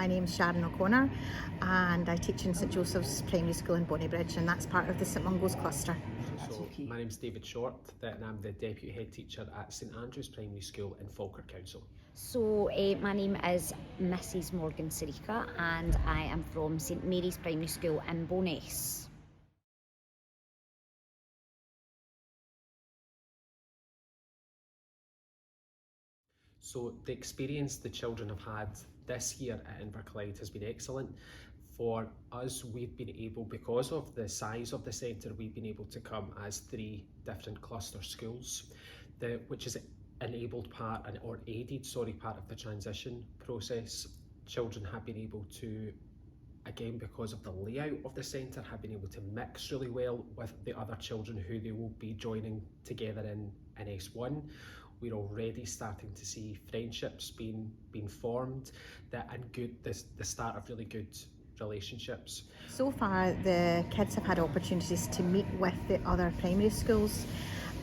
my name's Sharon O'Connor and I teach in St Joseph's Primary School in Bonnybridge, and that's part of the St Mungos cluster. So my name's David Short and I'm the Deputy Head Teacher at St Andrew's Primary School in Falkirk Council. So my name is Mrs Morgan Sarika and I am from St Mary's Primary School in Bo'ness. So the experience the children have had this year at Inverclyde has been excellent. For us, we've been able, because of the size of the centre, we've been able to come as 3 different cluster schools, which is enabled part, or aided, part of the transition process. Children have been able to, again, because of the layout of the centre, have been able to mix really well with the other children who they will be joining together in S1. We're already starting to see friendships being formed, the start of really good relationships. So far the kids have had opportunities to meet with the other primary schools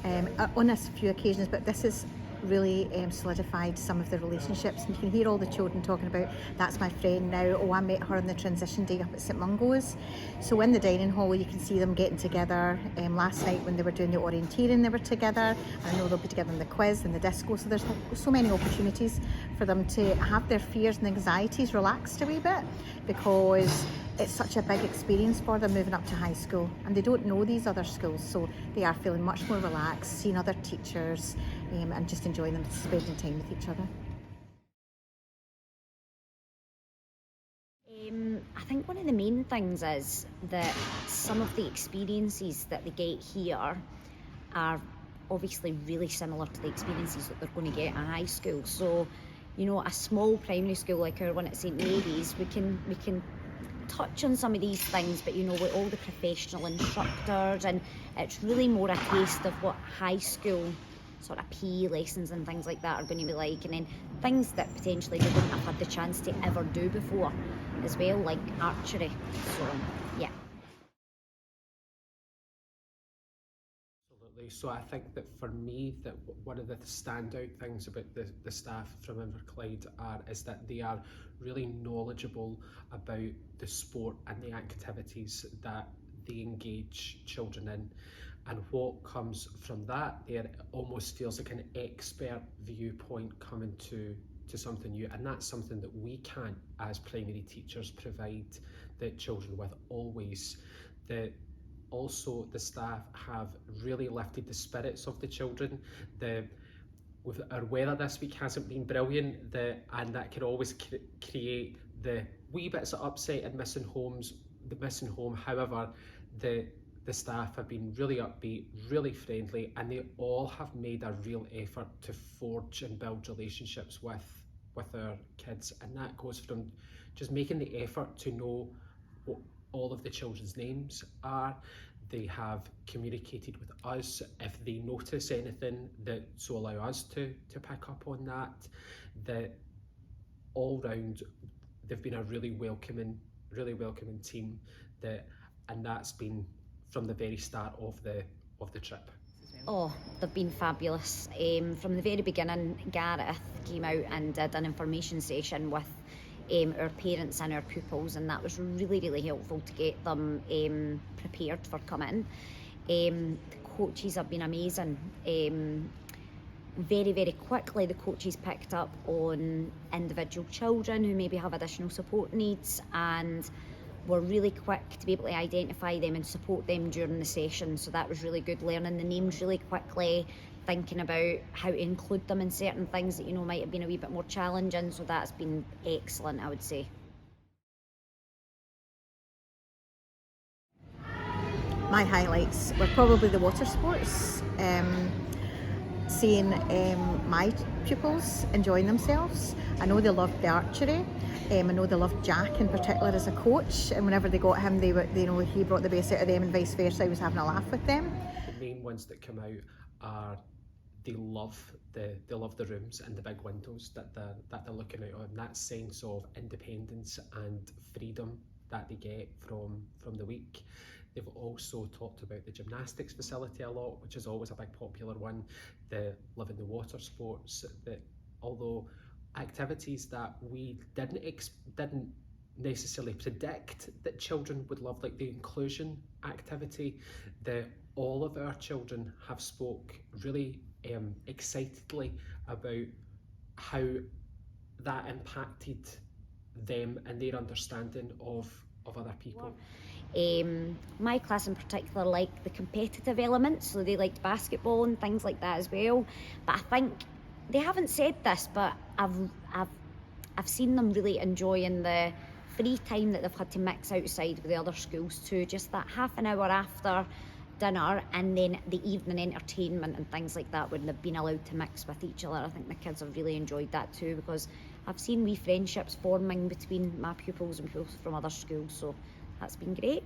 on a few occasions, but this is really solidified some of the relationships, and you can hear all the children talking about, that's my friend now, oh I met her on the transition day up at St Mungos. So in the dining hall you can see them getting together. Last night when they were doing the orienteering they were together. I know they'll be together in the quiz and the disco, so there's so many opportunities for them to have their fears and anxieties relaxed a wee bit, because it's such a big experience for them moving up to high school, and they don't know these other schools, so they are feeling much more relaxed, seeing other teachers and just enjoying them, spending time with each other. I think one of the main things is that some of the experiences that they get here are obviously really similar to the experiences that they're going to get at high school. So, you know, a small primary school like our one at St Mary's, we can touch on some of these things, but you know, with all the professional instructors, and it's really more a taste of what high school sort of PE lessons and things like that are going to be like, and then things that potentially they wouldn't have had the chance to ever do before as well, like archery. So yeah. Absolutely. So I think that for me, that one of the standout things about the staff from Inverclyde is that they are really knowledgeable about the sport and the activities that they engage children in. And what comes from that there almost feels like an expert viewpoint coming to something new, and that's something that we can't, as primary teachers, provide the children with always. Also, the staff have really lifted the spirits of the children. With our weather this week hasn't been brilliant, and that can always create the wee bits of upset and missing home. However, the staff have been really upbeat, really friendly, and they all have made a real effort to forge and build relationships with our kids, and that goes from just making the effort to know what all of the children's names are. They have communicated with us if they notice anything, so allow us to pick up on that. That all round they've been a really welcoming team, and that's been from the very start of the trip. Oh, they've been fabulous. From the very beginning, Gareth came out and did an information session with our parents and our pupils, and that was really helpful to get them prepared for coming. The coaches have been amazing. Very quickly the coaches picked up on individual children who maybe have additional support needs, and were really quick to be able to identify them and support them during the session. So that was really good, learning the names really quickly, thinking about how to include them in certain things that, you know, might have been a wee bit more challenging. So that's been excellent, I would say. My highlights were probably the water sports, seeing my pupils enjoying themselves. I know they loved the archery. I know they loved Jack in particular as a coach, and whenever they got him, they know he brought the best out of them, and vice versa. I was having a laugh with them. The main ones that come out are they love the rooms and the big windows that they're looking out on. That sense of independence and freedom that they get from the week. They've also talked about the gymnastics facility a lot, which is always a big popular one. The loving the water sports, that although activities that we didn't necessarily predict that children would love, like the inclusion activity that all of our children have spoke really excitedly about how that impacted them and their understanding of other people. My class in particular liked the competitive elements, so they liked basketball and things like that as well. But I think they haven't said this, but I've seen them really enjoying the free time that they've had to mix outside with the other schools too. Just that half an hour after dinner and then the evening entertainment and things like that when they've been allowed to mix with each other. I think the kids have really enjoyed that too, because I've seen wee friendships forming between my pupils and pupils from other schools, so that's been great.